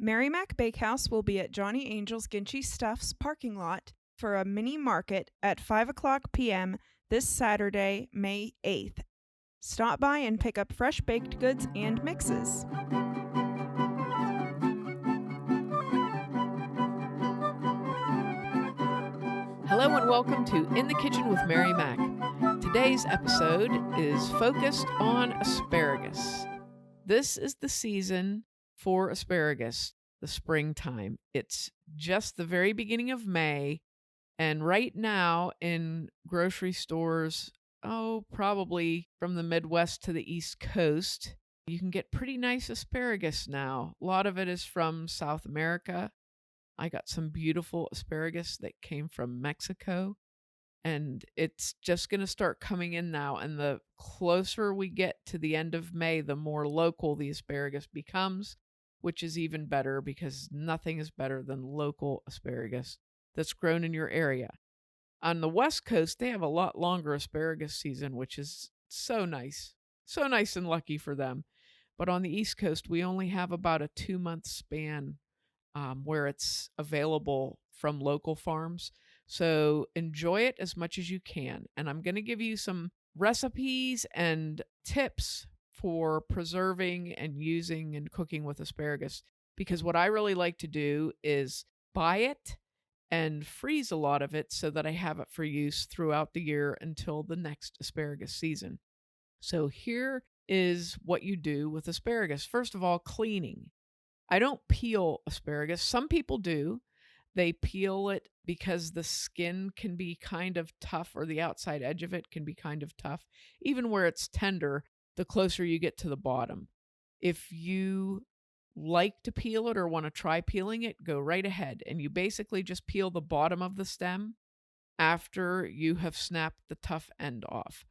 Mary Mac Bakehouse will be at Johnny Angel's Ginchy Stuffs parking lot for a mini market at 5 o'clock p.m. this Saturday, May 8th. Stop by and pick up fresh baked goods and mixes. Hello and welcome to In the Kitchen with Mary Mac. Today's episode is focused on asparagus. This is the season for asparagus, the springtime. It's just the very beginning of May, and right now in grocery stores, probably from the Midwest to the East Coast, you can get pretty nice asparagus now. A lot of it is from South America. I got some beautiful asparagus that came from Mexico, and it's just going to start coming in now. And the closer we get to the end of May, the more local the asparagus becomes, which is even better because nothing is better than local asparagus that's grown in your area. On the West Coast, they have a lot longer asparagus season, which is so nice. So nice and lucky for them. But on the East Coast, we only have about a 2-month span where it's available from local farms. So enjoy it as much as you can. And I'm going to give you some recipes and tips for preserving and using and cooking with asparagus. Because what I really like to do is buy it and freeze a lot of it so that I have it for use throughout the year until the next asparagus season. So here is what you do with asparagus. First of all, cleaning. I don't peel asparagus. Some people do. They peel it because the skin can be kind of tough, or the outside edge of it can be kind of tough. Even where it's tender, the closer you get to the bottom. If you like to peel it or want to try peeling it, go right ahead. And you basically just peel the bottom of the stem after you have snapped the tough end off.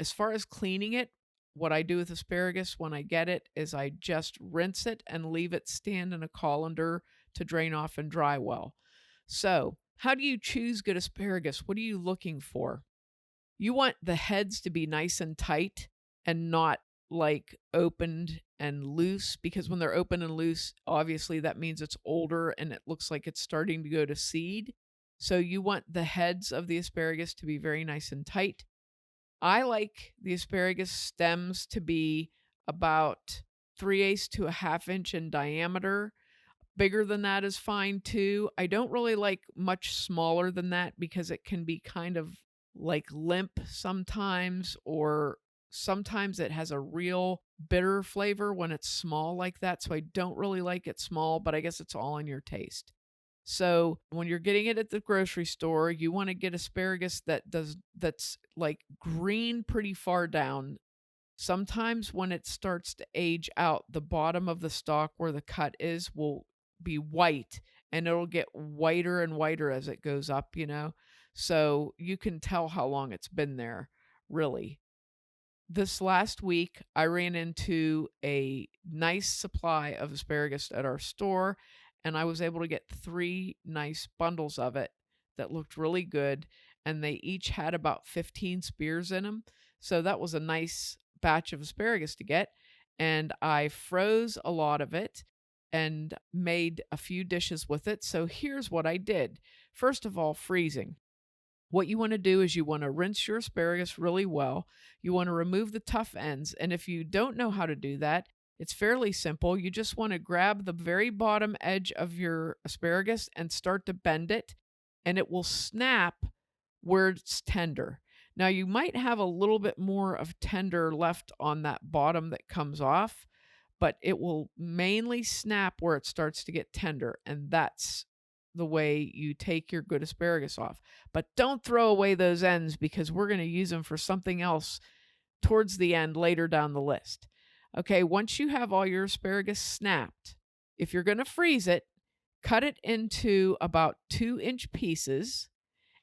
As far as cleaning it, what I do with asparagus when I get it is I just rinse it and leave it stand in a colander to drain off and dry well. So, how do you choose good asparagus? What are you looking for? You want the heads to be nice and tight and not like opened and loose, because when they're open and loose, obviously that means it's older and it looks like it's starting to go to seed. So you want the heads of the asparagus to be very nice and tight. I like the asparagus stems to be about 3/8 to a 1/2 inch in diameter. Bigger than that is fine too. I don't really like much smaller than that because it can be kind of like limp sometimes, or sometimes it has a real bitter flavor when it's small like that. So I don't really like it small, but I guess it's all in your taste. So when you're getting it at the grocery store, you want to get asparagus that's like green pretty far down. Sometimes when it starts to age out, the bottom of the stalk where the cut is will be white, and it'll get whiter and whiter as it goes up, So you can tell how long it's been there, really. This last week, I ran into a nice supply of asparagus at our store, and I was able to get 3 nice bundles of it that looked really good, and they each had about 15 spears in them. So that was a nice batch of asparagus to get, and I froze a lot of it and made a few dishes with it. So here's what I did. First of all, freezing. What you want to do is you want to rinse your asparagus really well. You want to remove the tough ends. And if you don't know how to do that, it's fairly simple. You just want to grab the very bottom edge of your asparagus and start to bend it, and it will snap where it's tender. Now, you might have a little bit more of tender left on that bottom that comes off, but it will mainly snap where it starts to get tender, and that's the way you take your good asparagus off. But don't throw away those ends, because we're going to use them for something else towards the end later down the list. Okay, once you have all your asparagus snapped, if you're going to freeze it, cut it into about 2-inch pieces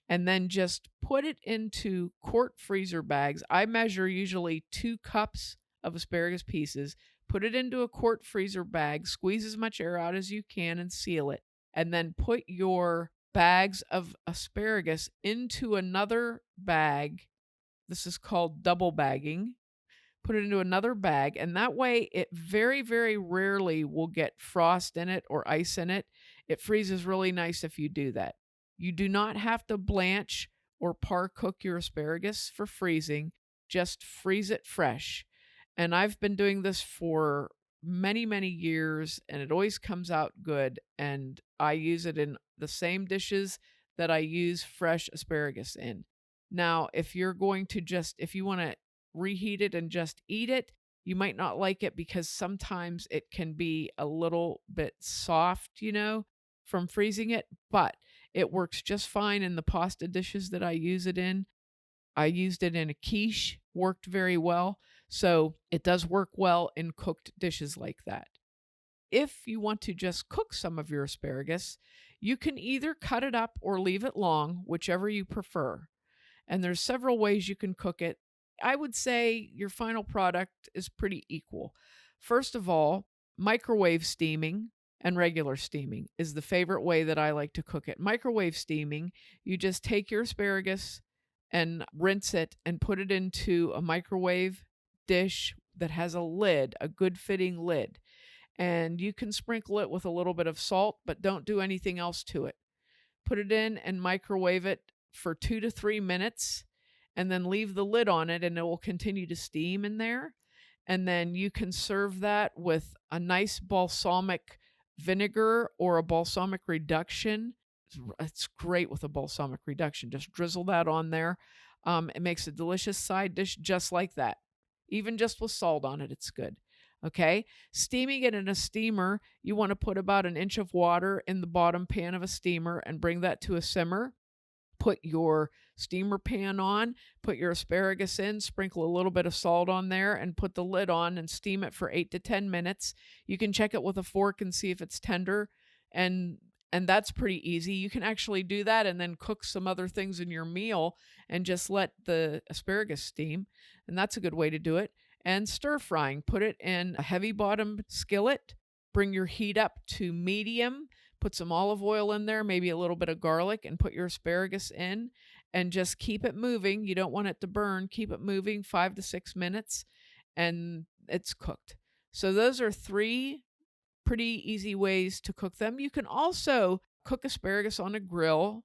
and then just put it into quart freezer bags. I measure usually 2 cups of asparagus pieces, put it into a quart freezer bag, squeeze as much air out as you can and seal it. And then put your bags of asparagus into another bag. This is called double bagging. put it into another bag, and that way it very, very rarely will get frost in it or ice in it. It freezes really nice if you do that. You do not have to blanch or par cook your asparagus for freezing. Just freeze it fresh. And I've been doing this for many, many years, and it always comes out good. And I use it in the same dishes that I use fresh asparagus in. Now, if you want to reheat it and just eat it, you might not like it because sometimes it can be a little bit soft, from freezing it, but it works just fine in the pasta dishes that I use it in. I used it in a quiche, worked very well. So it does work well in cooked dishes like that. If you want to just cook some of your asparagus, you can either cut it up or leave it long, whichever you prefer. And there's several ways you can cook it. I would say your final product is pretty equal. First of all, microwave steaming and regular steaming is the favorite way that I like to cook it. Microwave steaming, you just take your asparagus and rinse it and put it into a microwave dish that has a lid, a good fitting lid. And you can sprinkle it with a little bit of salt, but don't do anything else to it. Put it in and microwave it for 2 to 3 minutes, and then leave the lid on it, and it will continue to steam in there. And then you can serve that with a nice balsamic vinegar or a balsamic reduction. It's great with a balsamic reduction. Just drizzle that on there. It makes a delicious side dish just like that. Even just with salt on it, it's good. Okay, steaming it in a steamer, you want to put about 1 inch of water in the bottom pan of a steamer and bring that to a simmer. Put your steamer pan on, put your asparagus in, sprinkle a little bit of salt on there, and put the lid on and steam it for 8 to 10 minutes. You can check it with a fork and see if it's tender, and that's pretty easy. You can actually do that and then cook some other things in your meal and just let the asparagus steam, and that's a good way to do it. And stir frying, put it in a heavy bottom skillet, bring your heat up to medium, put some olive oil in there, maybe a little bit of garlic, and put your asparagus in and just keep it moving. You don't want it to burn. Keep it moving 5 to 6 minutes and it's cooked. So those are 3 pretty easy ways to cook them. You can also cook asparagus on a grill.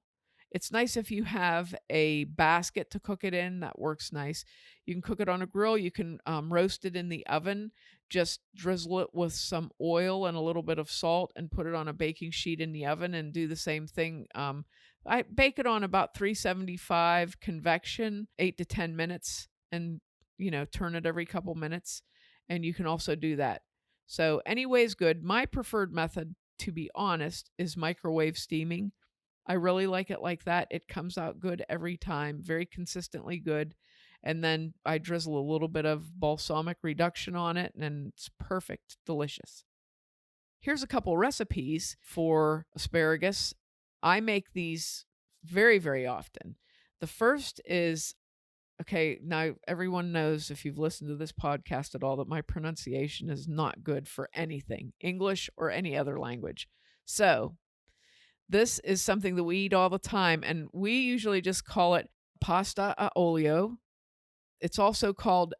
It's nice if you have a basket to cook it in. That works nice. You can cook it on a grill. You can roast it in the oven. Just drizzle it with some oil and a little bit of salt and put it on a baking sheet in the oven and do the same thing. I bake it on about 375 convection, 8 to 10 minutes, and, turn it every couple minutes. And you can also do that. So anyway is good. My preferred method, to be honest, is microwave steaming. I really like it like that. It comes out good every time, very consistently good. And then I drizzle a little bit of balsamic reduction on it, and it's perfect, delicious. Here's a couple recipes for asparagus. I make these very, very often. The first is, okay, now everyone knows if you've listened to this podcast at all that my pronunciation is not good for anything, English or any other language. So this is something that we eat all the time, and we usually just call it pasta a olio. It's also called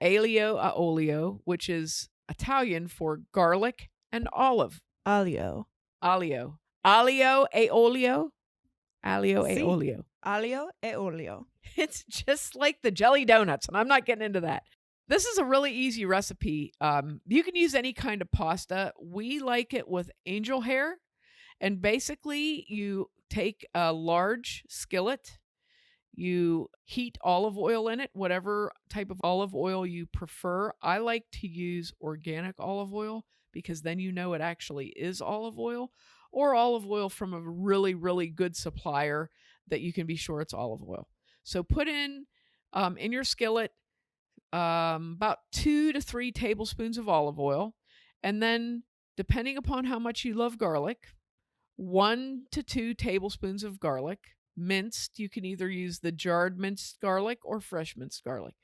aglio a olio, which is Italian for garlic and olive. Alio. Alio. Alio e olio. Alio e Si. olio. Alio e olio. It's just like the jelly donuts, and I'm not getting into that. This is a really easy recipe. You can use any kind of pasta. We like it with angel hair. And basically, you take a large skillet, you heat olive oil in it, whatever type of olive oil you prefer. I like to use organic olive oil because then it actually is olive oil, or olive oil from a really, really good supplier that you can be sure it's olive oil. So put in your skillet about 2 to 3 tablespoons of olive oil, and then depending upon how much you love garlic, 1 to 2 tablespoons of garlic, minced. You can either use the jarred minced garlic or fresh minced garlic.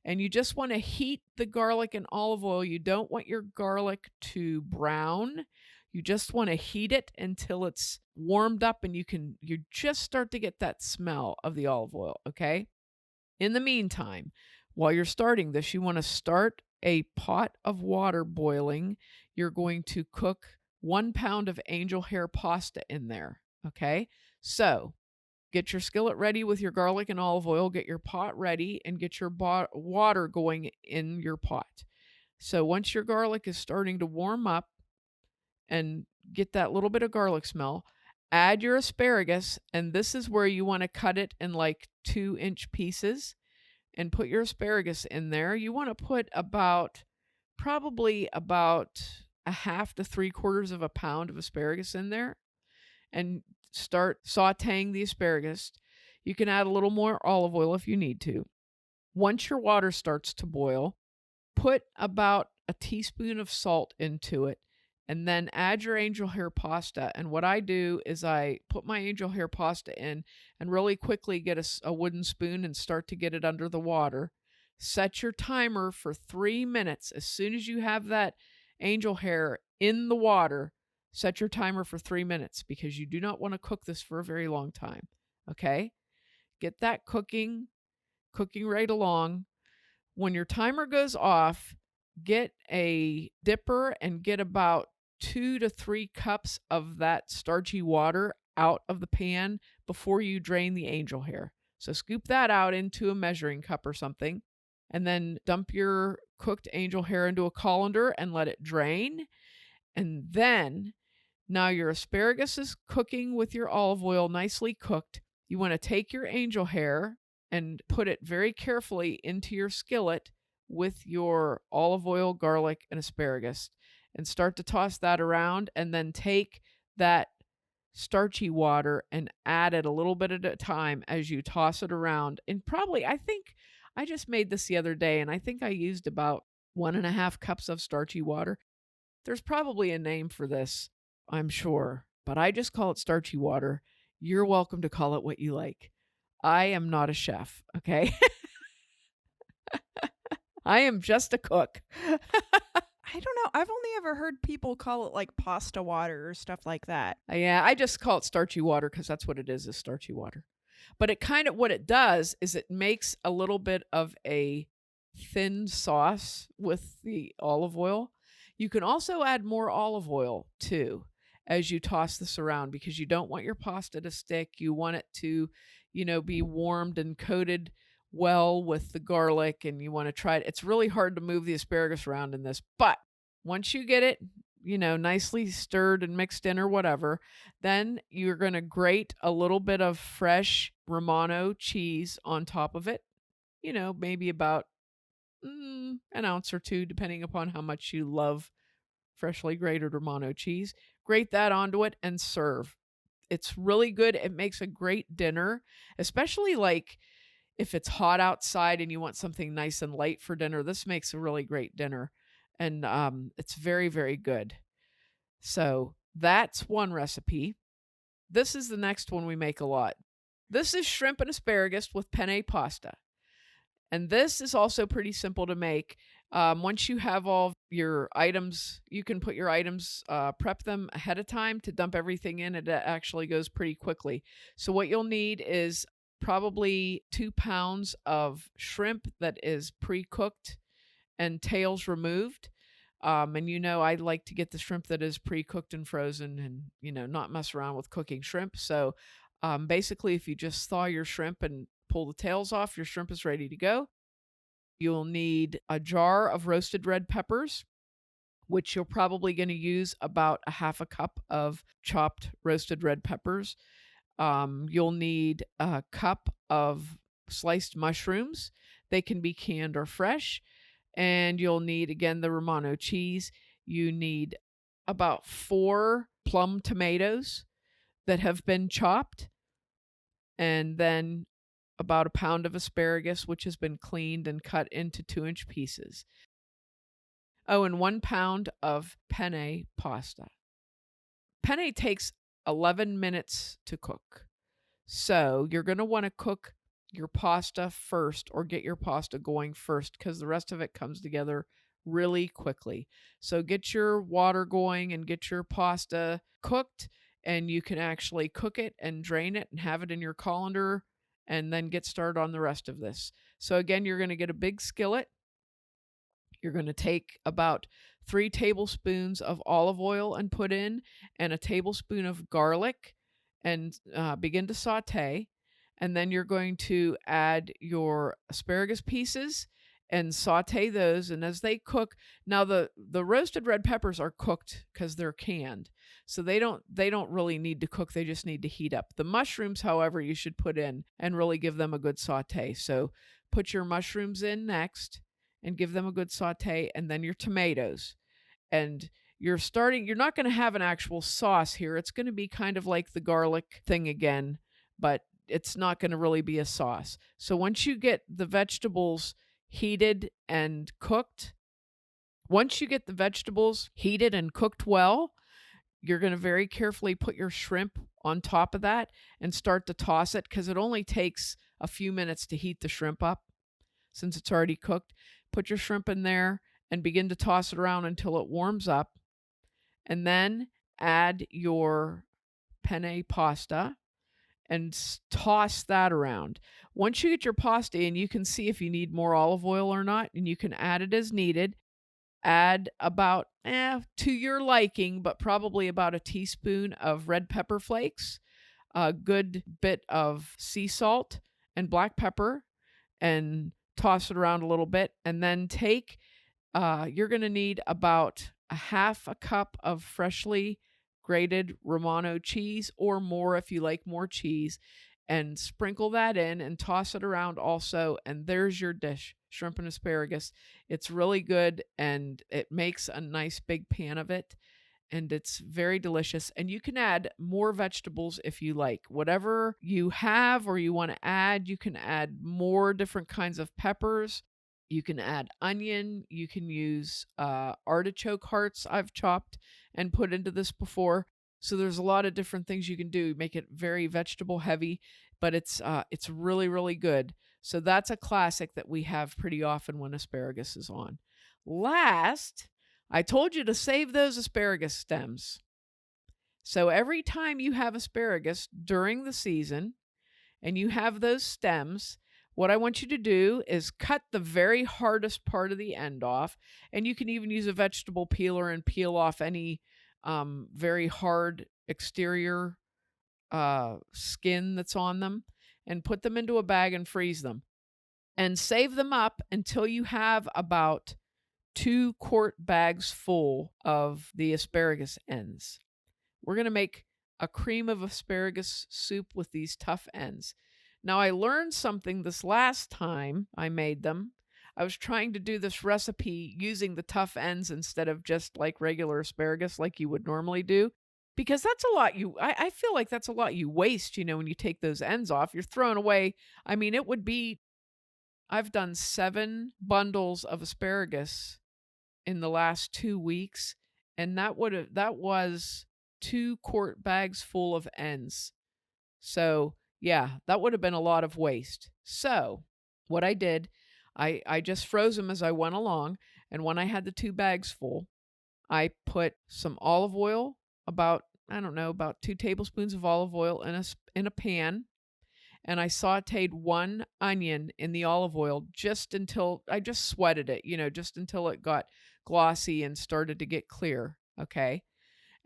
And you just want to heat the garlic in olive oil. You don't want your garlic to brown. You just want to heat it until it's warmed up and you just start to get that smell of the olive oil, okay? In the meantime, While you're starting this, you want to start a pot of water boiling. You're going to cook 1 pound of angel hair pasta in there. Okay. So get your skillet ready with your garlic and olive oil. Get your pot ready and get your water going in your pot. So once your garlic is starting to warm up and get that little bit of garlic smell, add your asparagus. And this is where you want to cut it in like 2-inch pieces and put your asparagus in there. You want to put probably about a half to 3/4 of a pound of asparagus in there and start sauteing the asparagus. You can add a little more olive oil if you need to. Once your water starts to boil, put about a teaspoon of salt into it and then add your angel hair pasta. And what I do is I put my angel hair pasta in and really quickly get a wooden spoon and start to get it under the water. Set your timer for 3 minutes. As soon as you have that angel hair in the water, set your timer for 3 minutes because you do not want to cook this for a very long time. Okay? Get that cooking right along. When your timer goes off, get a dipper and get about 2 to 3 cups of that starchy water out of the pan before you drain the angel hair. So scoop that out into a measuring cup or something, and then dump your cooked angel hair into a colander and let it drain. And then, now your asparagus is cooking with your olive oil nicely cooked. You want to take your angel hair and put it very carefully into your skillet with your olive oil, garlic, and asparagus, and start to toss that around, and then take that starchy water and add it a little bit at a time as you toss it around. And probably, I think I just made this the other day, and I think I used about 1.5 cups of starchy water. There's probably a name for this, I'm sure, but I just call it starchy water. You're welcome to call it what you like. I am not a chef, okay? I am just a cook. I don't know. I've only ever heard people call it like pasta water or stuff like that. Yeah, I just call it starchy water because that's what it is starchy water. But it kind of, what it does is it makes a little bit of a thin sauce with the olive oil. You can also add more olive oil too as you toss this around because you don't want your pasta to stick. You want it to, be warmed and coated well with the garlic, and you want to try it. It's really hard to move the asparagus around in this, but once you get it, nicely stirred and mixed in or whatever, then you're going to grate a little bit of fresh Romano cheese on top of it, maybe about an ounce or two, depending upon how much you love freshly grated Romano cheese. Grate that onto it and serve. It's really good. It makes a great dinner, especially like if it's hot outside and you want something nice and light for dinner. This makes a really great dinner, and it's very, very good. So that's one recipe. This is the next one we make a lot. This is shrimp and asparagus with penne pasta. And this is also pretty simple to make. Once you have all your items, you can put your items, prep them ahead of time to dump everything in. It actually goes pretty quickly. So what you'll need is probably 2 pounds of shrimp that is pre-cooked and tails removed. And I like to get the shrimp that is pre-cooked and frozen and, not mess around with cooking shrimp. So basically, if you just thaw your shrimp and pull the tails off, your shrimp is ready to go. You'll need a jar of roasted red peppers, which you're probably going to use about a half a cup of chopped roasted red peppers. You'll need a cup of sliced mushrooms. They can be canned or fresh. And you'll need, again, the Romano cheese. You need about 4 plum tomatoes that have been chopped. And then about a pound of asparagus, which has been cleaned and cut into 2-inch pieces. Oh, and 1 pound of penne pasta. Penne takes 11 minutes to cook. So you're going to want to cook your pasta first, or get your pasta going first, because the rest of it comes together really quickly. So get your water going and get your pasta cooked, and you can actually cook it and drain it and have it in your colander, and then get started on the rest of this. So again, you're going to get a big skillet. You're going to take about 3 tablespoons of olive oil and put in, and a tablespoon of garlic, and begin to saute. And then you're going to add your asparagus pieces and saute those. And as they cook, now the roasted red peppers are cooked because they're canned, so they don't really need to cook. They just need to heat up. The mushrooms, however, you should put in and really give them a good saute. So put your mushrooms in next and give them a good saute, and then your tomatoes. And you're not going to have an actual sauce here. It's going to be kind of like the garlic thing again, but it's not going to really be a sauce. So once you get the vegetables heated and cooked, well, you're going to very carefully put your shrimp on top of that and start to toss it, because it only takes a few minutes to heat the shrimp up since it's already cooked. Put your shrimp in there and begin to toss it around until it warms up. And then add your penne pasta and toss that around. Once you get your pasta in, you can see if you need more olive oil or not, and you can add it as needed. Add about, to your liking, but probably about a teaspoon of red pepper flakes, a good bit of sea salt and black pepper, and toss it around a little bit. And then you're going to need about a half a cup of freshly grated Romano cheese, or more if you like more cheese, and sprinkle that in and toss it around also. And there's your dish, shrimp and asparagus. It's really good, and it makes a nice big pan of it, and it's very delicious. And you can add more vegetables if you like. Whatever you have or you want to add, you can add more different kinds of peppers. You can add onion. You can use artichoke hearts I've chopped and put into this before. So there's a lot of different things you can do. Make it very vegetable heavy, but it's really, really good. So that's a classic that we have pretty often when asparagus is on. Last, I told you to save those asparagus stems. So every time you have asparagus during the season and you have those stems, what I want you to do is cut the very hardest part of the end off. And you can even use a vegetable peeler and peel off any very hard exterior skin that's on them, and put them into a bag and freeze them. And save them up until you have about 2 quart bags full of the asparagus ends. We're going to make a cream of asparagus soup with these tough ends. Now, I learned something this last time I made them. I was trying to do this recipe using the tough ends instead of just like regular asparagus like you would normally do, because that's a lot I feel like that's a lot you waste, when you take those ends off. You're throwing away, I've done 7 bundles of asparagus in the last 2 weeks, and that was 2 quart bags full of ends. So yeah, that would have been a lot of waste. So what I did, I just froze them as I went along. And when I had the 2 bags full, I put some olive oil, about 2 tablespoons of olive oil in a pan. And I sauteed 1 onion in the olive oil just until I just sweated it, just until it got glossy and started to get clear. Okay.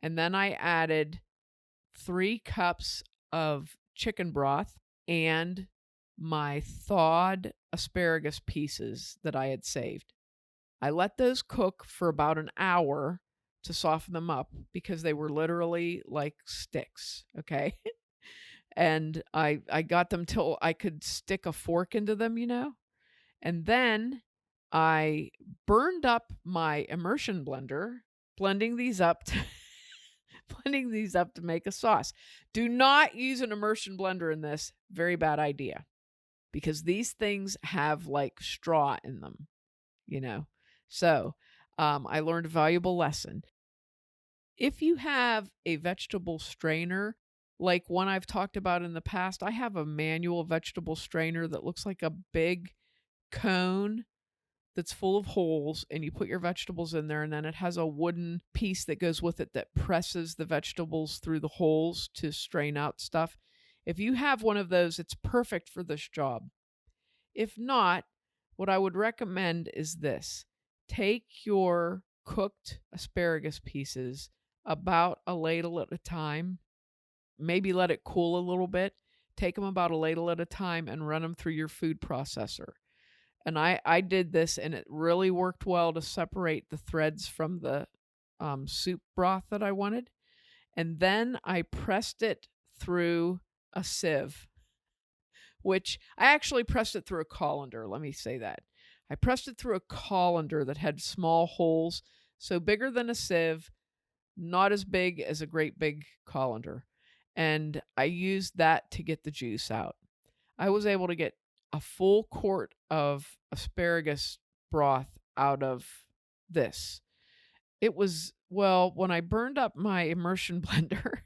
And then I added 3 cups of chicken broth and my thawed asparagus pieces that I had saved. I let those cook for about an hour to soften them up, because they were literally like sticks. Okay. And I got them till I could stick a fork into them, And then I burned up my immersion blender, blending these up to make a sauce. Do not use an immersion blender in this. Very bad idea, because these things have like straw in them, So I learned a valuable lesson. If you have a vegetable strainer, like one I've talked about in the past, I have a manual vegetable strainer that looks like a big cone that's full of holes, and you put your vegetables in there, and then it has a wooden piece that goes with it that presses the vegetables through the holes to strain out stuff. If you have one of those, it's perfect for this job. If not, what I would recommend is this. Take your cooked asparagus pieces about a ladle at a time. Maybe let it cool a little bit. Take them about a ladle at a time and run them through your food processor. And I did this, and it really worked well to separate the threads from the soup broth that I wanted. And then I pressed it through a sieve, which I actually pressed it through a colander. Let me say that. I pressed it through a colander that had small holes, so bigger than a sieve, not as big as a great big colander. And I used that to get the juice out. I was able to get a full quart of asparagus broth out of this. It was, well, when I burned up my immersion blender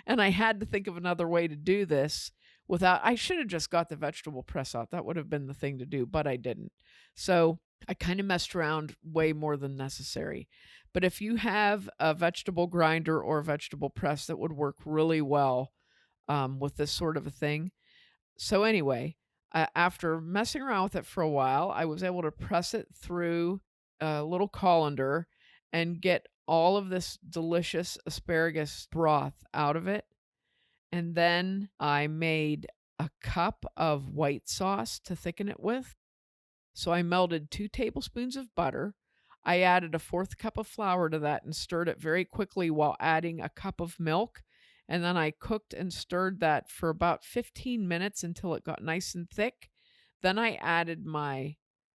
and I had to think of another way to do this without, I should have just got the vegetable press out. That would have been the thing to do, but I didn't. So I kind of messed around way more than necessary. But if you have a vegetable grinder or a vegetable press, that would work really well with this sort of a thing. So anyway, after messing around with it for a while, I was able to press it through a little colander and get all of this delicious asparagus broth out of it. And then I made a cup of white sauce to thicken it with. So I melted 2 tablespoons of butter. I added a 1/4 cup of flour to that and stirred it very quickly while adding a cup of milk. And then I cooked and stirred that for about 15 minutes until it got nice and thick. Then I added my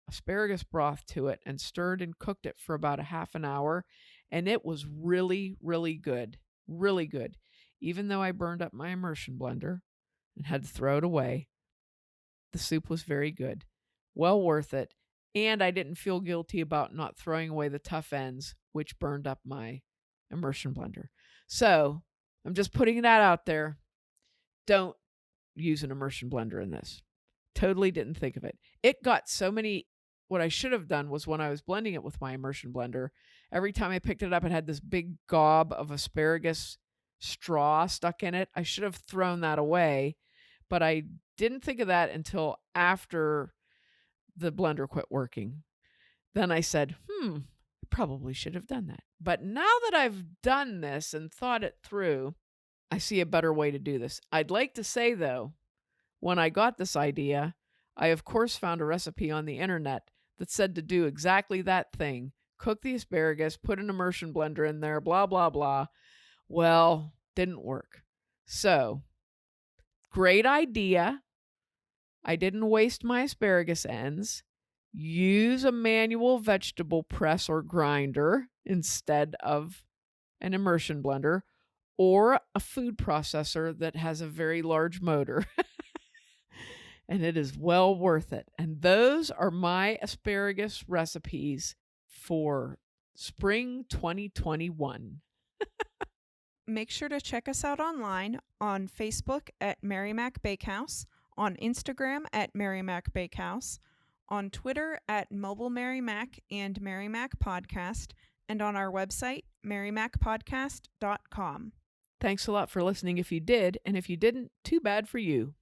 asparagus broth to it and stirred and cooked it for about a half an hour. And it was really, really good. Really good. Even though I burned up my immersion blender and had to throw it away, the soup was very good. Well worth it. And I didn't feel guilty about not throwing away the tough ends, which burned up my immersion blender. So I'm just putting that out there. Don't use an immersion blender in this. Totally didn't think of it. It got so many. What I should have done was when I was blending it with my immersion blender, every time I picked it up, it had this big gob of asparagus straw stuck in it. I should have thrown that away, but I didn't think of that until after the blender quit working. Then I said, probably should have done that. But now that I've done this and thought it through, I see a better way to do this. I'd like to say, though, when I got this idea, I of course found a recipe on the internet that said to do exactly that thing. Cook the asparagus, put an immersion blender in there, blah, blah, blah. Well, didn't work. So, great idea. I didn't waste my asparagus ends. Use a manual vegetable press or grinder instead of an immersion blender or a food processor that has a very large motor. And it is well worth it. And those are my asparagus recipes for spring 2021. Make sure to check us out online on Facebook at Mary Mac Bakehouse, on Instagram at Mary Mac Bakehouse, on Twitter at Mobile Mary Mac and Mary Mac Podcast, and on our website, marymacpodcast.com. Thanks a lot for listening if you did, and if you didn't, too bad for you.